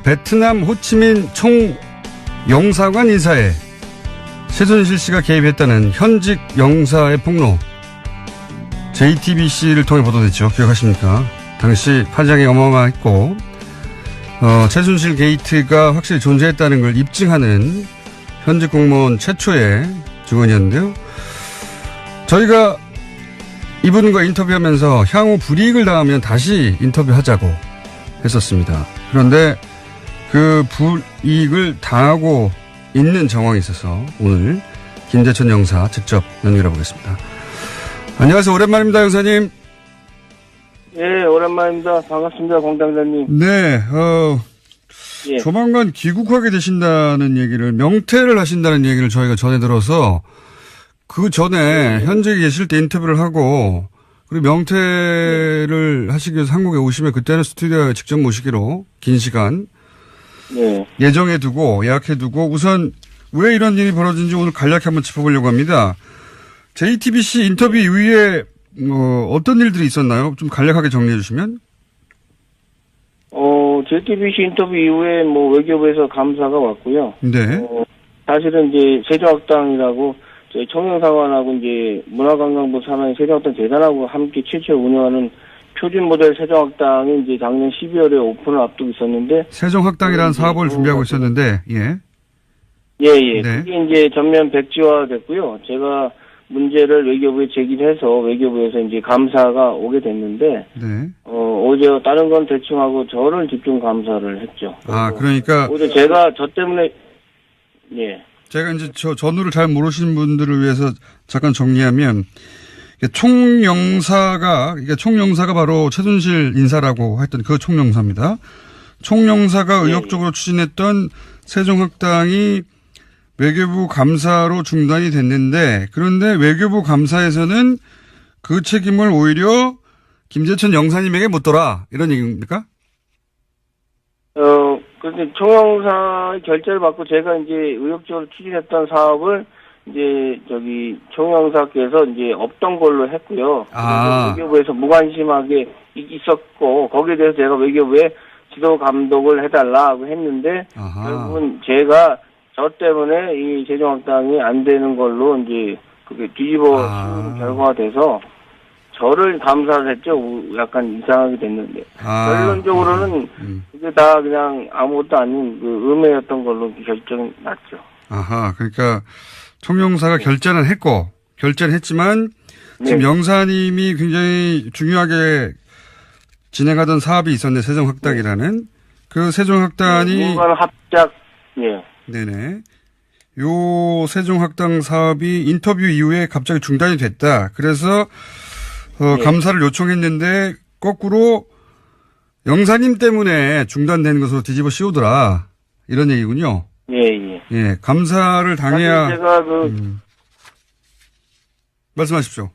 베트남 호치민 총영사관 인사에 최순실 씨가 개입했다는 현직 영사의 폭로. JTBC를 통해 보도됐죠. 기억하십니까? 당시 파장이 어마어마했고 최순실 게이트가 확실히 존재했다는 걸 입증하는 현직 공무원 최초의 증언이었는데요. 저희가 이분과 인터뷰하면서 향후 불이익을 당하면 다시 인터뷰하자고 했었습니다. 그런데 그 불이익을 당하고 있는 정황이 있어서 오늘 김재천 영사 직접 연결해 보겠습니다. 안녕하세요. 오랜만입니다, 영사님. 예, 오랜만입니다. 반갑습니다, 공장장님. 네, 예. 조만간 귀국하게 되신다는 얘기를, 명퇴를 하신다는 얘기를 저희가 전해 들어서 그 전에 현직에 계실 때 인터뷰를 하고 그리고 명퇴를 하시기 위해서 한국에 오시면 그때는 스튜디오에 직접 모시기로 긴 시간 예정해 두고 예약해 두고 우선 왜 이런 일이 벌어진지 오늘 간략히 한번 짚어보려고 합니다. JTBC 인터뷰 이후에 어떤 일들이 있었나요? 좀 간략하게 정리해 주시면. JTBC 인터뷰 이후에 외교부에서 감사가 왔고요. 네. 사실은 이제 세종학당이라고 저희 청년사관하고 이제 문화관광부 산하의 세종학당 재단하고 함께 최초 운영하는 표준 모델 세종학당이 이제 작년 12월에 오픈을 앞두고 있었는데. 세종학당이라는 사업을 준비하고 있었는데, 예. 예. 네. 그게 이제 전면 백지화 됐고요. 제가 문제를 외교부에 제기해서 외교부에서 이제 감사가 오게 됐는데, 네. 오히려 다른 건 대충 하고 저를 집중 감사를 했죠. 그러니까. 오히려 제가 저 때문에, 예. 제가 이제 전후를 잘 모르시는 분들을 위해서 잠깐 정리하면, 총영사가 바로 최순실 인사라고 했던 그 총영사입니다. 총영사가 의욕적으로 추진했던 세종학당이 외교부 감사로 중단이 됐는데, 그런데 외교부 감사에서는 그 책임을 오히려 김재천 영사님에게 묻더라, 이런 얘기입니까? 그런데 총영사의 결재를 받고 제가 이제 의욕적으로 추진했던 사업을 이제 총영사께서 이제 없던 걸로 했고요. 외교부에서 무관심하게 있었고, 거기에 대해서 제가 외교부에 지도 감독을 해달라고 했는데, 결국은 제가 저 때문에 이 세종학당이 안 되는 걸로 이제 그게 뒤집어 씌우는 결과가 돼서 저를 감사를 했죠. 약간 이상하게 됐는데. 결론적으로는 그게 다 그냥 아무것도 아닌 그 음해였던 걸로 결정이 났죠. 그러니까 총영사가 결재는 했지만 지금 영사님이 굉장히 중요하게 진행하던 사업이 있었는데 세종학당이라는 그 세종학당이 합작 네네. 요 세종학당 사업이 인터뷰 이후에 갑자기 중단이 됐다. 그래서 감사를 요청했는데 거꾸로 영사님 때문에 중단된 것으로 뒤집어 씌우더라. 이런 얘기군요. 예. 감사를 당해야. 제가 말씀하십시오.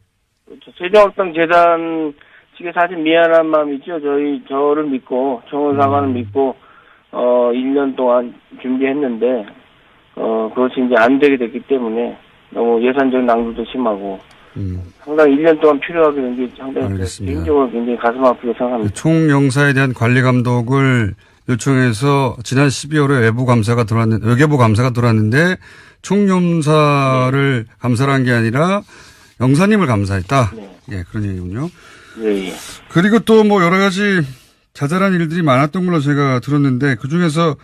세종학당 재단 측에 사실 미안한 마음이 있죠. 저를 믿고, 청원사관을 믿고, 1년 동안 준비했는데, 그것이 이제 안 되게 됐기 때문에 너무 예산적 낭비도 심하고, 상당히 1년 동안 필요하게 된 게 상당히 개인적으로 굉장히 가슴 아프게 생각합니다. 총영사에 대한 관리 감독을 요청해서 지난 12월에 외교부 감사가 들어왔는데 총영사를 감사를 한 게 아니라 영사님을 감사했다. 예, 그런 얘기군요. 예. 그리고 또 여러 가지 자잘한 일들이 많았던 걸로 제가 들었는데 그 중에서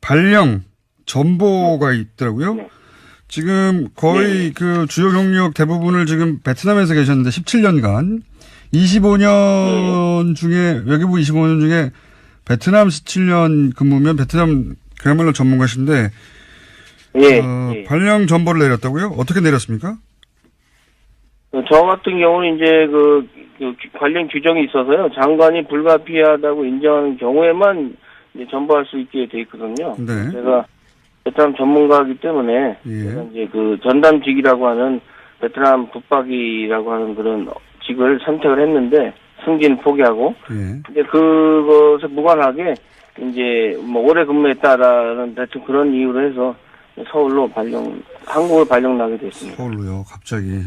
발령 전보가 있더라고요. 지금 거의 그 주요 경력 대부분을 지금 베트남에서 계셨는데 17년간 25년 중에 외교부 25년 중에 베트남 17년 근무면 베트남 그야말로 전문가신데 발령 전보를 내렸다고요? 어떻게 내렸습니까? 저 같은 경우는 이제 그 관련 규정이 있어서요. 장관이 불가피하다고 인정하는 경우에만 이제 전보할 수 있게 돼 있거든요. 네. 제가 베트남 전문가이기 때문에 제가 이제 그 전담직이라고 하는 베트남 붙박이라고 하는 그런 직을 선택을 했는데 승진 포기하고 근데 그것에 무관하게 이제 오래 근무했다라는 대충 그런 이유로 해서 서울로 한국을 발령 나게 됐습니다. 서울로요, 갑자기.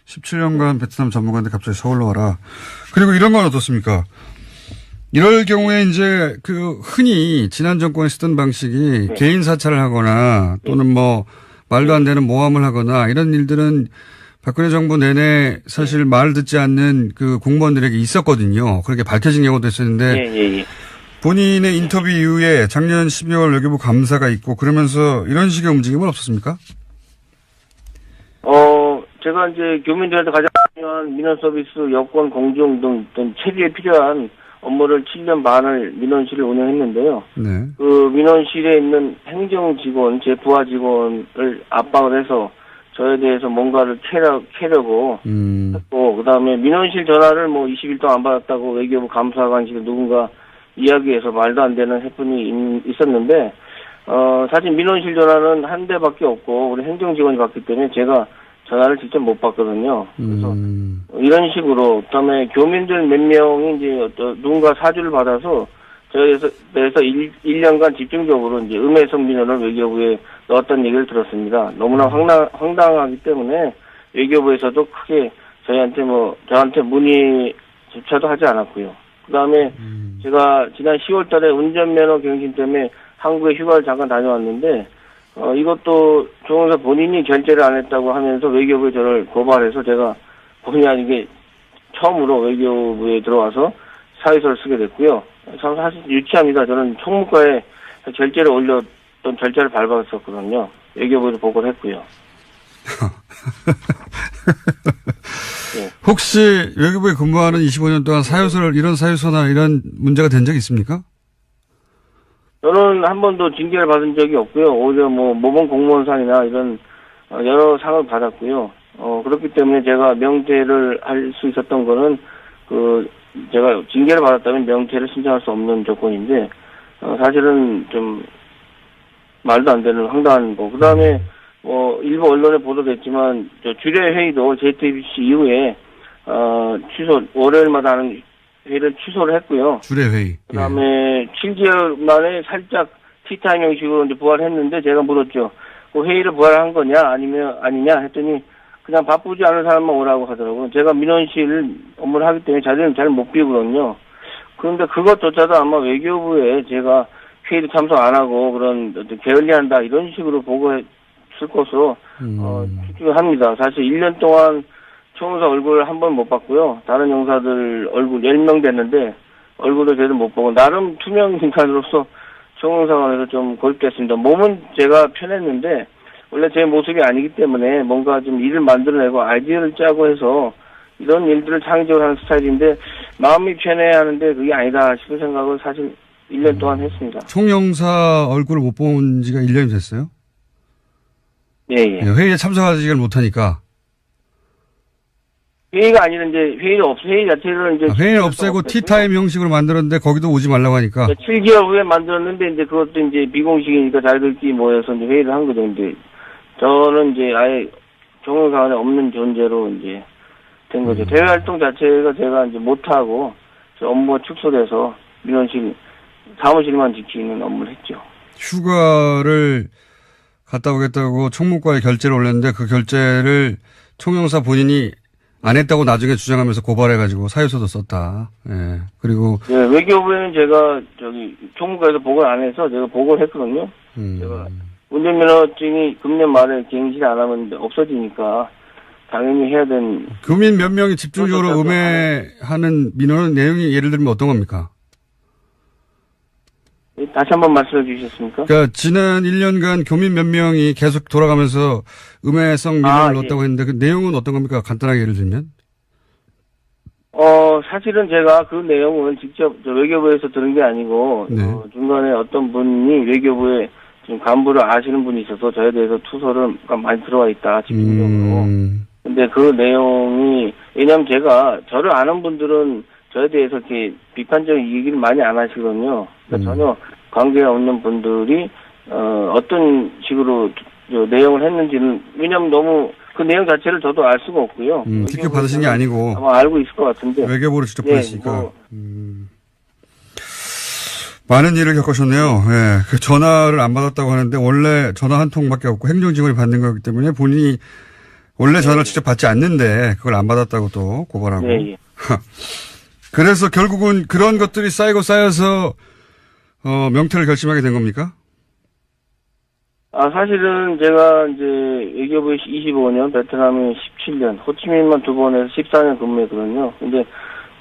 17년간 베트남 전문가인데 갑자기 서울로 와라. 그리고 이런 건 어떻습니까? 이럴 경우에 이제 그 흔히 지난 정권에 쓰던 방식이 네. 개인 사찰을 하거나 또는 뭐 말도 안 되는 모함을 하거나 이런 일들은 박근혜 정부 내내 사실 말을 듣지 않는 그 공무원들에게 있었거든요. 그렇게 밝혀진 경우도 있었는데 예. 본인의 인터뷰 이후에 작년 12월 외교부 감사가 있고 그러면서 이런 식의 움직임은 없었습니까? 제가 이제 교민들한테 가장 중요한 민원 서비스, 여권 공정 등 어떤 체계에 필요한 업무를 7년 반을 민원실을 운영했는데요. 네. 그 민원실에 있는 행정 직원, 제 부하 직원을 압박을 해서 저에 대해서 뭔가를 캐려고 했고, 그 다음에 민원실 전화를 뭐 20일 동안 안 받았다고 외교부 감사관실에 누군가 이야기해서 말도 안 되는 해프닝이 있었는데, 사실 민원실 전화는 한 대밖에 없고, 우리 행정 직원이 받기 때문에 제가 전화를 직접 못 받거든요. 그래서 이런 식으로, 그다음에 교민들 몇 명이 이제 누군가 사주를 받아서 저에 대해서 1년간 집중적으로 이제 음해성 민원을 외교부에 넣었다는 얘기를 들었습니다. 너무나 황당하기 때문에 외교부에서도 크게 저한테 문의조차도 하지 않았고요. 그다음에 제가 지난 10월 달에 운전면허 갱신 때문에 한국에 휴가를 잠깐 다녀왔는데, 이것도 조영사 본인이 결제를 안 했다고 하면서 외교부에 저를 고발해서 제가 본의 아니게 처음으로 외교부에 들어와서 사유서를 쓰게 됐고요. 참 사실 유치합니다. 저는 총무과에 결제를 올렸던 결제를 밟았었거든요. 외교부에도 보고를 했고요. 네. 혹시 외교부에 근무하는 25년 동안 이런 사유서나 이런 문제가 된 적이 있습니까? 저는 한 번도 징계를 받은 적이 없고요. 오히려 모범 공무원상이나 이런 여러 상을 받았고요. 그렇기 때문에 제가 명퇴를 할 수 있었던 거는 제가 징계를 받았다면 명퇴를 신청할 수 없는 조건인데, 사실은 좀 말도 안 되는 황당한 거. 그다음에 일부 언론에 보도됐지만 주례 회의도 JTBC 이후에 월요일마다 하는 회의를 취소를 했고요. 주례 회의. 그다음에 7개월 만에 살짝 티타임 형식으로 이제 부활했는데, 제가 물었죠. 그 회의를 부활한 거냐 아니냐 했더니 그냥 바쁘지 않은 사람만 오라고 하더라고요. 제가 민원실 업무를 하기 때문에 자리를 잘 못 비우거든요. 그런데 그것조차도 아마 외교부에 제가 회의도 참석 안 하고 그런 게을리한다 이런 식으로 보고했을 것으로 추측을 합니다. 사실 1년 동안 총무사 얼굴을 한 번 못 봤고요. 다른 용사들 얼굴 10명 됐는데 얼굴도 제대로 못 보고, 나름 투명 인간으로서 총무사관에서 좀 고립됐습니다. 몸은 제가 편했는데 원래 제 모습이 아니기 때문에 뭔가 좀 일을 만들어내고 아이디어를 짜고 해서 이런 일들을 창의적으로 하는 스타일인데, 마음이 편해야 하는데 그게 아니다 싶은 생각을 사실 1년 동안 했습니다. 총영사 얼굴을 못 본 지가 1년이 됐어요? 예. 회의에 참석하지를 못하니까. 회의가 아니라 이제 회의 자체를 이제 회의를 없애고 티타임 형식으로 만들었는데 거기도 오지 말라고 하니까. 7개월 후에 만들었는데 이제 그것도 이제 비공식이니까 자기들끼리 모여서 이제 회의를 한 거죠. 근데 저는 이제 아예 정원사관에 없는 존재로 이제 된 거죠. 대외 활동 자체가 제가 이제 못하고 업무가 축소돼서 민원실 사무실만 지키는 업무를 했죠. 휴가를 갔다 오겠다고 총무과에 결제를 올렸는데 그 결제를 총영사 본인이 안 했다고 나중에 주장하면서 고발해가지고 사유서도 썼다. 예. 그리고. 예, 외교부에는 제가 총무과에서 보고를 안 해서 제가 보고를 했거든요. 제가 운전면허증이 금년 말에 갱신 안 하면 없어지니까 당연히 해야 되는. 교민 몇 명이 집중적으로 음해하는 민원은 내용이 예를 들면 어떤 겁니까? 다시 한번 말씀해 주시겠습니까? 그러니까 지난 1년간 교민 몇 명이 계속 돌아가면서 음해성 민원을 넣었다고 했는데 그 내용은 어떤 겁니까? 간단하게 예를 들면? 사실은 제가 그 내용은 직접 외교부에서 들은 게 아니고, 네. 중간에 어떤 분이 외교부에 지금 간부를 아시는 분이 있어서 저에 대해서 투서를 많이 들어와 있다, 집중적으로. 근데 그 내용이, 왜냐면 제가 저를 아는 분들은 저에 대해서 이렇게 비판적인 얘기를 많이 안 하시거든요. 그러니까 전혀 관계가 없는 분들이, 어떤 식으로 내용을 했는지는, 왜냐면 너무 그 내용 자체를 저도 알 수가 없고요. 직접 받으신 게 아니고. 아마 알고 있을 것 같은데. 외교부로 직접 받으시니까. 많은 일을 겪으셨네요. 예. 그 전화를 안 받았다고 하는데 원래 전화 한 통밖에 없고 행정직원이 받는 거기 때문에 본인이 원래 전화를 직접 받지 않는데 그걸 안 받았다고 또 고발하고. 네. 그래서 결국은 그런 것들이 쌓여서 명태를 결심하게 된 겁니까? 사실은 제가 이제 외교부에 25년, 베트남에 17년, 호치민만 2번에서 14년 근무했거든요. 근데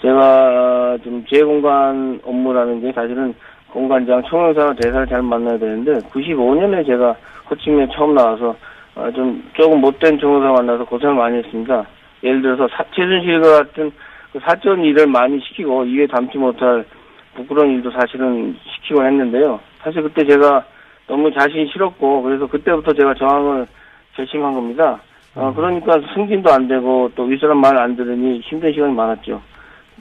제가 좀 재공간 업무라는 게 사실은 공관장, 총영사와 대사를 잘 만나야 되는데 95년에 제가 호치민에 처음 나와서 조금 못된 총영사 만나서 고생을 많이 했습니다. 예를 들어서 최순실과 같은 그 사건 일을 많이 시키고 입에 담지 못할 부끄러운 일도 사실은 시키곤 했는데요. 사실 그때 제가 너무 자신이 싫었고 그래서 그때부터 제가 저항을 결심한 겁니다. 그러니까 승진도 안 되고 또 윗사람 말 안 들으니 힘든 시간이 많았죠.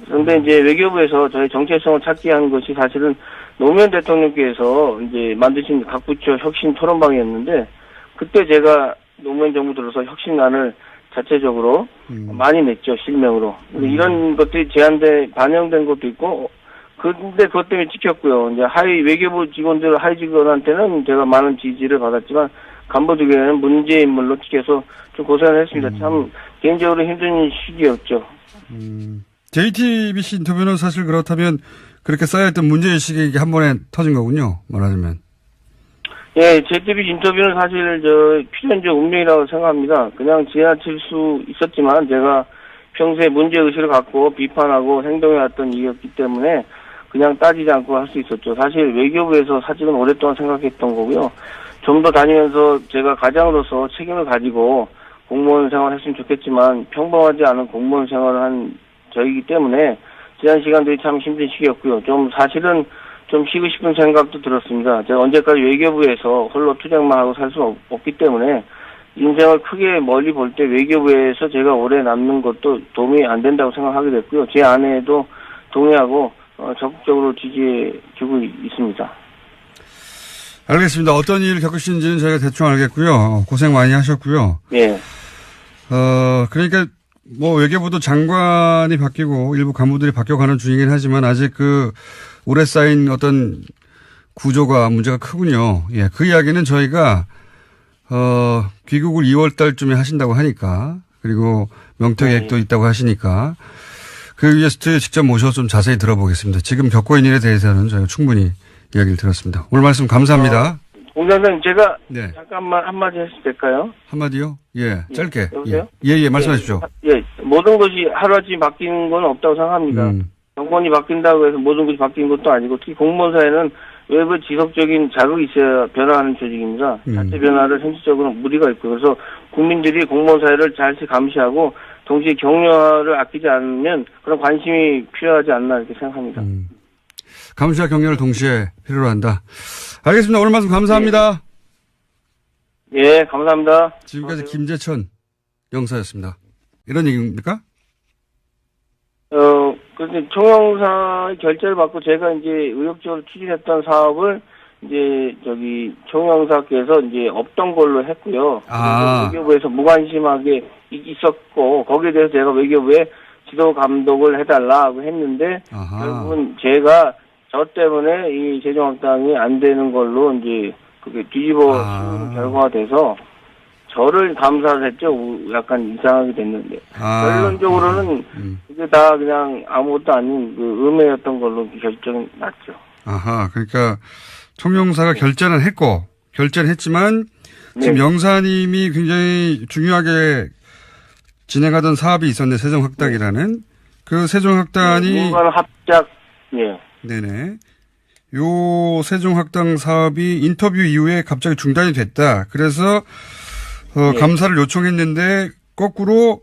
그런데 이제 외교부에서 저희 정체성을 찾게 한 것이 사실은 노무현 대통령께서 이제 만드신 각 부처 혁신 토론방이었는데 그때 제가 노무현 정부 들어서 혁신안을 자체적으로 많이 냈죠, 실명으로. 근데 이런 것들이 제안돼 반영된 것도 있고, 근데 그것 때문에 찍혔고요. 이제 외교부 직원들, 하위 직원한테는 제가 많은 지지를 받았지만, 간부직에는 문제 인물로 찍혀서 좀 고생을 했습니다. 참, 개인적으로 힘든 시기였죠. JTBC 인터뷰는 사실 그렇다면 그렇게 쌓여있던 문제의식이 한 번에 터진 거군요, 말하자면. 예, JTBC 인터뷰는 사실 필연적 운명이라고 생각합니다. 그냥 지나칠 수 있었지만 제가 평소에 문제의식을 갖고 비판하고 행동해왔던 일이었기 때문에 그냥 따지지 않고 할 수 있었죠. 사실 외교부에서 사직은 오랫동안 생각했던 거고요. 좀 더 다니면서 제가 가장으로서 책임을 가지고 공무원 생활을 했으면 좋겠지만 평범하지 않은 공무원 생활을 한 저이기 때문에 지난 시간들이 참 힘든 시기였고요. 사실은 좀 쉬고 싶은 생각도 들었습니다. 제가 언제까지 외교부에서 홀로 투쟁만 하고 살 수 없기 때문에 인생을 크게 멀리 볼 때 외교부에서 제가 오래 남는 것도 도움이 안 된다고 생각하게 됐고요. 제 아내도 동의하고 적극적으로 지지해주고 있습니다. 알겠습니다. 어떤 일을 겪으시는지는 저희가 대충 알겠고요. 고생 많이 하셨고요. 네. 그러니까 외교부도 장관이 바뀌고 일부 간부들이 바뀌어가는 중이긴 하지만 아직 오래 쌓인 어떤 구조가 문제가 크군요. 예, 그 이야기는 저희가 귀국을 2월 달쯤에 하신다고 하니까 그리고 명퇴 계획도 있다고 하시니까 그 게스트 직접 모셔서 좀 자세히 들어보겠습니다. 지금 겪고 있는 일에 대해서는 저희가 충분히 이야기를 들었습니다. 오늘 말씀 감사합니다. 공장장님 제가 네. 잠깐만 한마디 해도 될까요? 한마디요? 예, 짧게. 여보세요? 예, 말씀하십시오. 예, 모든 것이 하루아침에 바뀌는 건 없다고 생각합니다. 정권이 바뀐다고 해서 모든 것이 바뀌는 것도 아니고 특히 공무원 사회는 외부 지속적인 자극이 있어야 변화하는 조직입니다. 자체 변화를 현실적으로 무리가 있고 그래서 국민들이 공무원 사회를 잘 감시하고 동시에 격려를 아끼지 않으면 그런 관심이 필요하지 않나 이렇게 생각합니다. 감시와 격려를 동시에 필요로 한다. 알겠습니다. 오늘 말씀 감사합니다. 예, 감사합니다. 지금까지 김재천 영사였습니다. 이런 얘기입니까? 그런데 총영사의 결재를 받고 제가 이제 의욕적으로 추진했던 사업을 이제 총영사께서 이제 없던 걸로 했고요. 외교부에서 무관심하게 있었고 거기에 대해서 제가 외교부에 지도 감독을 해달라고 했는데 결국은 제가 저 때문에 이 재정확당이 안 되는 걸로 이제 그게 뒤집어 씌우는 결과가 돼서 저를 감사를 했죠. 약간 이상하게 됐는데. 결론적으로는 그게 다 그냥 아무것도 아닌 음해였던 걸로 결정이 났죠. 아하, 그러니까 총영사가 결재는 했지만 지금 영사님이 굉장히 중요하게 진행하던 사업이 있었네. 세종학당이라는. 그 세종학당이. 합작, 예. 네네. 요 세종학당 사업이 인터뷰 이후에 갑자기 중단이 됐다. 그래서 감사를 요청했는데 거꾸로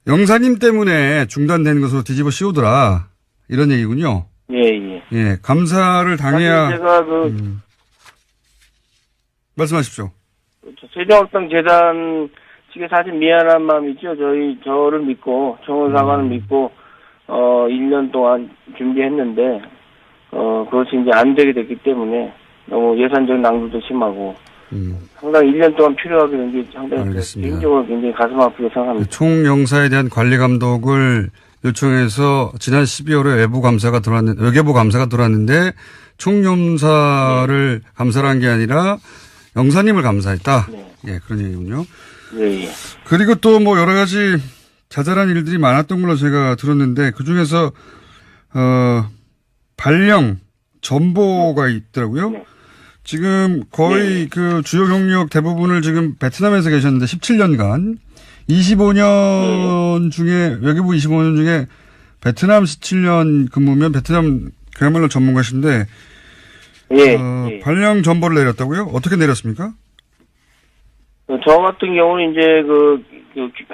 영사님 때문에 중단된 것으로 뒤집어 씌우더라. 이런 얘기군요. 예. 예, 감사를 당해야. 제가 말씀하십시오. 세종학당 재단 측에 사실 미안한 마음이죠. 저를 믿고, 총원사관을 믿고, 1년 동안 준비했는데, 그것이 이제 안 되게 됐기 때문에 너무 예산적 낭비도 심하고, 상당히 1년 동안 필요하게 된 게 상당히 개인적으로 굉장히 가슴 아프게 생각합니다. 총영사에 대한 관리 감독을 요청해서 지난 12월에 외교부 감사가 들어왔는데 총영사를 감사를 한 게 아니라 영사님을 감사했다. 예, 그런 얘기군요. 예. 그리고 또 여러 가지 자잘한 일들이 많았던 걸로 제가 들었는데 그 중에서 발령 전보가 있더라고요. 네. 지금 거의 그 주요 경력 대부분을 지금 베트남에서 계셨는데 17년간 25년 중에 외교부 25년 중에 베트남 17년 근무면 베트남 그야말로 전문가신데 예. 발령 전보를 내렸다고요? 어떻게 내렸습니까? 저 같은 경우는 이제 그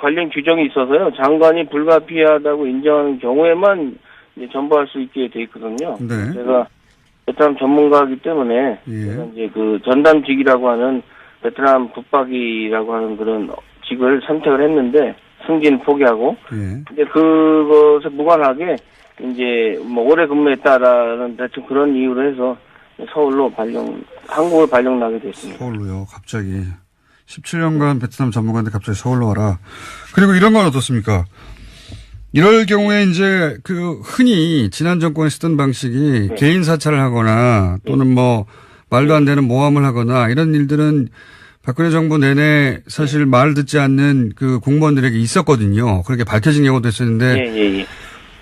관련 규정이 있어서요. 장관이 불가피하다고 인정하는 경우에만 이제 전보할 수 있게 돼 있거든요. 네. 제가 베트남 전문가이기 때문에 예. 제가 이제 그 전담직이라고 하는 베트남 붙박이라고 하는 그런 직을 선택을 했는데 승진 포기하고 예. 근데 그것에 무관하게 이제 뭐 오래 근무했다라는 대충 그런 이유로 해서 서울로 한국을 발령 나게 됐습니다. 서울로요. 갑자기 17년간 베트남 전문가인데 갑자기 서울로 와라. 그리고 이런 건 어떻습니까? 이럴 경우에 이제 그 흔히 지난 정권에 쓰던 방식이 네. 개인 사찰을 하거나 또는 뭐 말도 안 되는 모함을 하거나 이런 일들은 박근혜 정부 내내 사실 말 듣지 않는 그 공무원들에게 있었거든요. 그렇게 밝혀진 경우도 있었는데 예.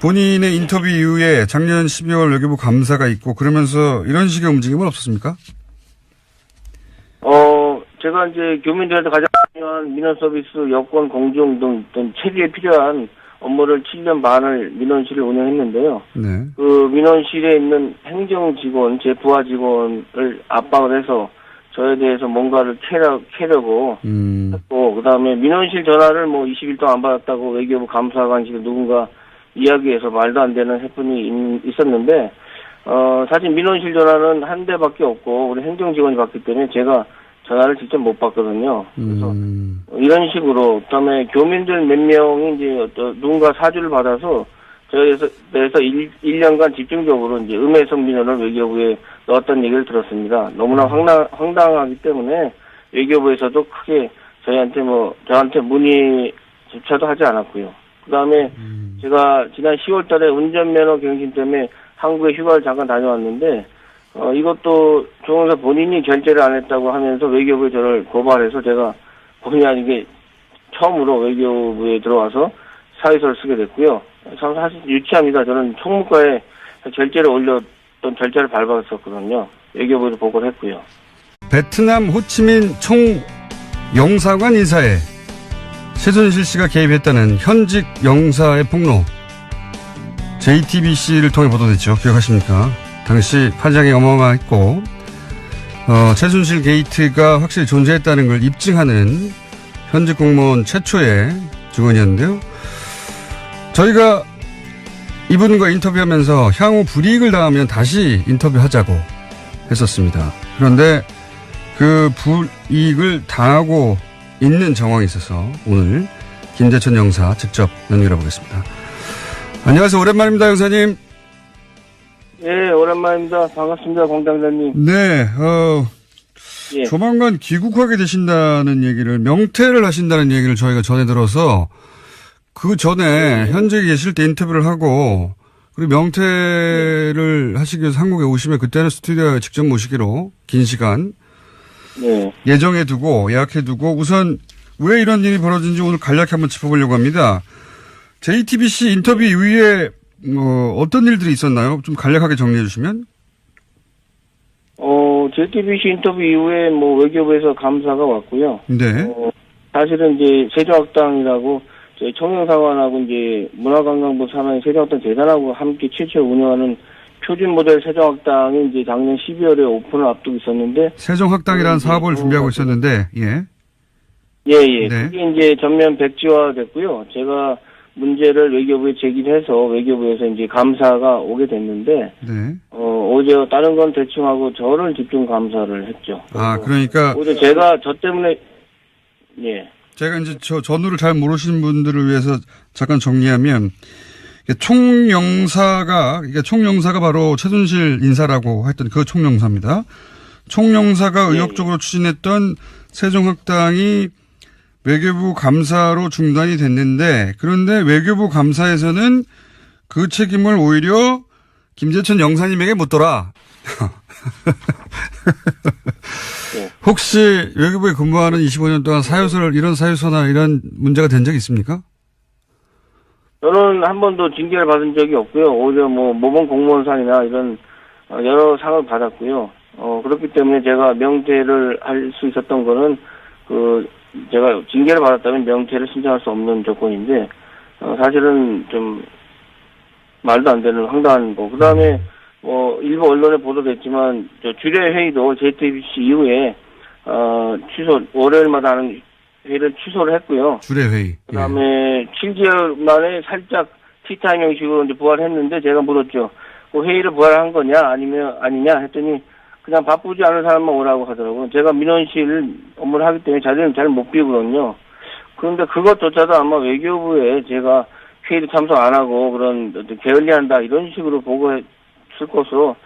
본인의 인터뷰 이후에 작년 12월 외교부 감사가 있고 그러면서 이런 식의 움직임은 없었습니까? 제가 이제 교민들한테 가장 중요한 민원 서비스, 여권 공정 등 어떤 체계에 필요한 업무를 7년 반을 민원실을 운영했는데요. 네. 그 민원실에 있는 행정 직원, 제 부하 직원을 압박을 해서 저에 대해서 뭔가를 캐려고 했고, 그 다음에 민원실 전화를 뭐 20일 동안 안 받았다고 외교부 감사관실에 누군가 이야기해서 말도 안 되는 해프닝이 있었는데, 사실 민원실 전화는 한 대밖에 없고, 우리 행정 직원이 받기 때문에 제가 전화를 직접 못 받거든요. 그래서 이런 식으로, 그다음에 교민들 몇 명이 이제 누군가 사주를 받아서 저에 대해서 1년간 집중적으로 이제 음해성 민원을 외교부에 넣었다는 얘기를 들었습니다. 너무나 황당하기 때문에 외교부에서도 크게 저한테 문의조차도 하지 않았고요. 그다음에 제가 지난 10월달에 운전면허 갱신 때문에 한국에 휴가를 잠깐 다녀왔는데. 이것도 조영사 본인이 결제를 안 했다고 하면서 외교부에 저를 고발해서 제가 본의 아니게 처음으로 외교부에 들어와서 사의서를 쓰게 됐고요. 참 사실 유치합니다. 저는 총무과에 결제를 올렸던 결제를 밟았었거든요. 외교부에도 보고를 했고요. 베트남 호치민 총영사관 인사에 최순실 씨가 개입했다는 현직 영사의 폭로. JTBC를 통해 보도됐죠. 기억하십니까? 당시 파장이 어마어마했고 최순실 게이트가 확실히 존재했다는 걸 입증하는 현직 공무원 최초의 증언이었는데요. 저희가 이분과 인터뷰하면서 향후 불이익을 당하면 다시 인터뷰하자고 했었습니다. 그런데 그 불이익을 당하고 있는 정황이 있어서 오늘 김재천 영사 직접 연결해 보겠습니다. 안녕하세요. 오랜만입니다, 영사님. 예, 오랜만입니다. 반갑습니다, 공장장님. 네, 예. 조만간 귀국하게 되신다는 얘기를, 명퇴를 하신다는 얘기를 저희가 전해 들어서 그 전에 현직에 계실 때 인터뷰를 하고 그리고 명퇴를 하시기 위해서 한국에 오시면 그때는 스튜디오에 직접 모시기로 긴 시간 예정해 두고 예약해 두고 우선 왜 이런 일이 벌어진지 오늘 간략히 한번 짚어보려고 합니다. JTBC 인터뷰 이후에 어떤 일들이 있었나요? 좀 간략하게 정리해 주시면. JTBC 인터뷰 이후에 외교부에서 감사가 왔고요. 네. 사실은 이제 세종학당이라고 저희 청년사관하고 이제 문화관광부 산하의 세종학당 재단하고 함께 최초 운영하는 표준 모델 세종학당이 이제 작년 12월에 오픈을 앞두고 있었는데. 세종학당이라는 사업을 준비하고 있었는데, 예. 네. 그게 이제 전면 백지화 됐고요. 제가 문제를 외교부에 제기해서 외교부에서 이제 감사가 오게 됐는데, 네. 어제 다른 건 대충 하고 저를 집중 감사를 했죠. 그러니까. 어제 제가 저 때문에, 예. 제가 이제 전후를 잘 모르시는 분들을 위해서 잠깐 정리하면, 총영사가 바로 최순실 인사라고 했던 그 총영사입니다. 총영사가 의욕적으로 추진했던 세종학당이 외교부 감사로 중단이 됐는데 그런데 외교부 감사에서는 그 책임을 오히려 김재천 영사님에게 묻더라. 혹시 외교부에 근무하는 25년 동안 이런 사유서나 이런 문제가 된 적이 있습니까? 저는 한 번도 징계를 받은 적이 없고요. 오히려 뭐 모범 공무원상이나 이런 여러 상을 받았고요. 그렇기 때문에 제가 명퇴를 할 수 있었던 거는 제가 징계를 받았다면 명퇴를 신청할 수 없는 조건인데 사실은 좀 말도 안 되는 황당한 거. 그다음에 일부 언론에 보도됐지만 저 주례 회의도 JTBC 이후에 월요일마다 하는 회의를 취소를 했고요. 주례 회의. 그다음에 7개월 만에 살짝 티타임 형식으로 이제 부활했는데 제가 물었죠. 그 회의를 부활한 거냐 아니냐 했더니 그냥 바쁘지 않은 사람만 오라고 하더라고요. 제가 민원실 업무를 하기 때문에 자리를 잘 못 비우거든요. 그런데 그것조차도 아마 외교부에 제가 회의도 참석 안 하고 그런 게을리한다 이런 식으로 보고했을 것으로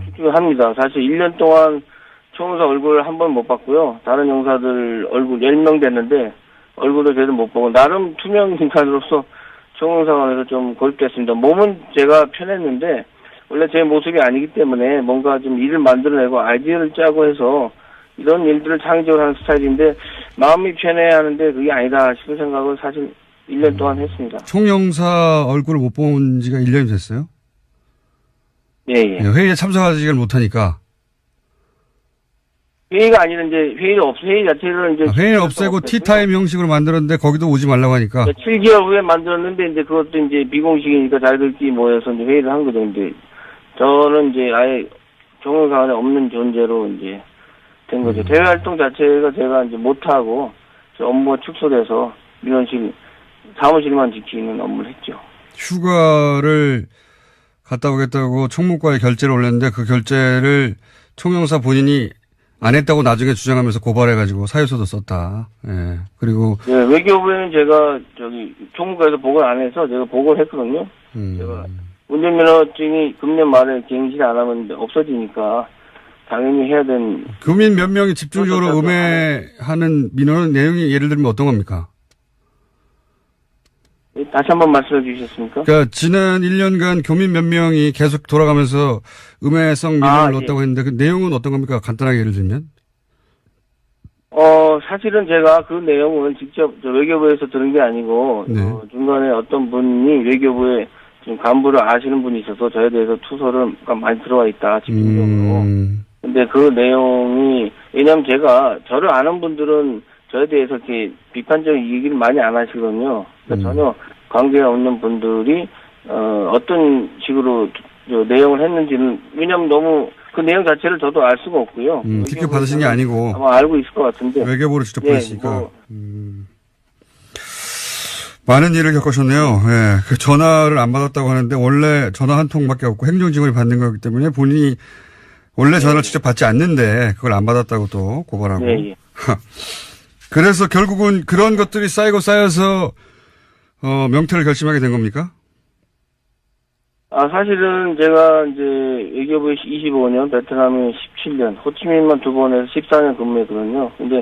추측을 합니다. 사실 1년 동안 총영사 얼굴을 한 번 못 봤고요. 다른 영사들 얼굴 10명 됐는데 얼굴도 제대로 못 보고 나름 투명 인간으로서 총영사관에서 좀 고립됐습니다. 몸은 제가 편했는데 원래 제 모습이 아니기 때문에 뭔가 좀 일을 만들어내고 아이디어를 짜고 해서 이런 일들을 창의적으로 하는 스타일인데 마음이 편해야 하는데 그게 아니다 싶은 생각을 사실 1년 동안 했습니다. 총영사 얼굴을 못 본 지가 1년이 됐어요? 예. 회의에 참석하지를 못하니까. 회의가 아니라 이제 회의 자체를 이제 회의를 없애고 티타임 형식으로 만들었는데 거기도 오지 말라고 하니까. 7개월 후에 만들었는데 이제 그것도 이제 비공식이니까 자기들끼리 모여서 이제 회의를 한 거죠. 근데 저는 이제 아예 총영사관에 없는 존재로 이제 된 거죠. 대외 활동 자체가 제가 이제 못하고 업무가 축소돼서 민원실 사무실만 지키는 업무를 했죠. 휴가를 갔다 오겠다고 총무과에 결재를 올렸는데 그 결재를 총영사 본인이 안 했다고 나중에 주장하면서 고발해가지고 사유서도 썼다. 예. 그리고. 예, 외교부에는 제가 총무과에서 보고를 안 해서 제가 보고를 했거든요. 제가 운전면허증이 금년 말에 갱신 안 하면 없어지니까 당연히 해야 되는. 교민 몇 명이 집중적으로 음해하는 민원 내용이 예를 들면 어떤 겁니까? 다시 한번 말씀해 주시겠습니까? 그러니까 지난 1년간 교민 몇 명이 계속 돌아가면서 음해성 민원을 넣었다고 했는데 그 내용은 어떤 겁니까? 간단하게 예를 들면? 사실은 제가 그 내용을 직접 외교부에서 들은 게 아니고 네. 중간에 어떤 분이 외교부에 지금 간부를 아시는 분이 있어서 저에 대해서 투서를 많이 들어와 있다 집중적으로. 근데 그 내용이 왜냐하면 제가 저를 아는 분들은 저에 대해서 이렇게 비판적인 얘기를 많이 안 하시거든요. 그러니까 전혀 관계가 없는 분들이 어떤 식으로 내용을 했는지는 왜냐하면 너무 그 내용 자체를 저도 알 수가 없고요. 직접 받으신 게 아니고 아마 알고 있을 것 같은데 외교부로 직접 보냈으니까 많은 일을 겪으셨네요. 예, 그 전화를 안 받았다고 하는데 원래 전화 한 통밖에 없고 행정직원이 받는 거기 때문에 본인이 원래 전화를 직접 받지 않는데 그걸 안 받았다고 또 고발하고. 예. 그래서 결국은 그런 것들이 쌓여서 명퇴를 결심하게 된 겁니까? 사실은 제가 이제 외교부에 25년, 베트남에 17년, 호치민만 2번 해서 14년 근무했거든요. 근데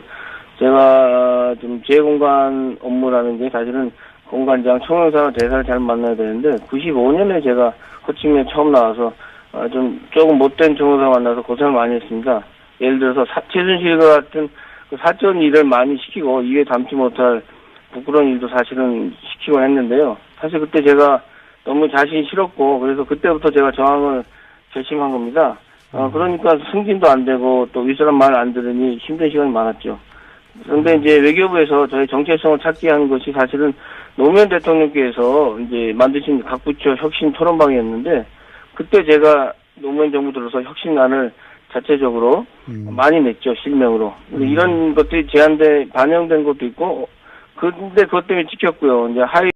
제가 좀 재공관 업무라는 게 사실은 공관장, 총영사와 대사를 잘 만나야 되는데 95년에 제가 호치민에 처음 나와서 조금 못된 총영사 만나서 고생을 많이 했습니다. 예를 들어서 최순실과 같은 그 사건 일을 많이 시키고 입에 담지 못할 부끄러운 일도 사실은 시키곤 했는데요. 사실 그때 제가 너무 자신이 싫었고 그래서 그때부터 제가 저항을 결심한 겁니다. 그러니까 승진도 안 되고 또 윗사람 말 안 들으니 힘든 시간이 많았죠. 그런데 이제 외교부에서 저희 정체성을 찾게 한 것이 사실은 노무현 대통령께서 이제 만드신 각 부처 혁신 토론방이었는데 그때 제가 노무현 정부 들어서 혁신안을 자체적으로 많이 냈죠, 실명으로. 이런 것들이 반영된 것도 있고, 근데 그것 때문에 찍혔고요. 이제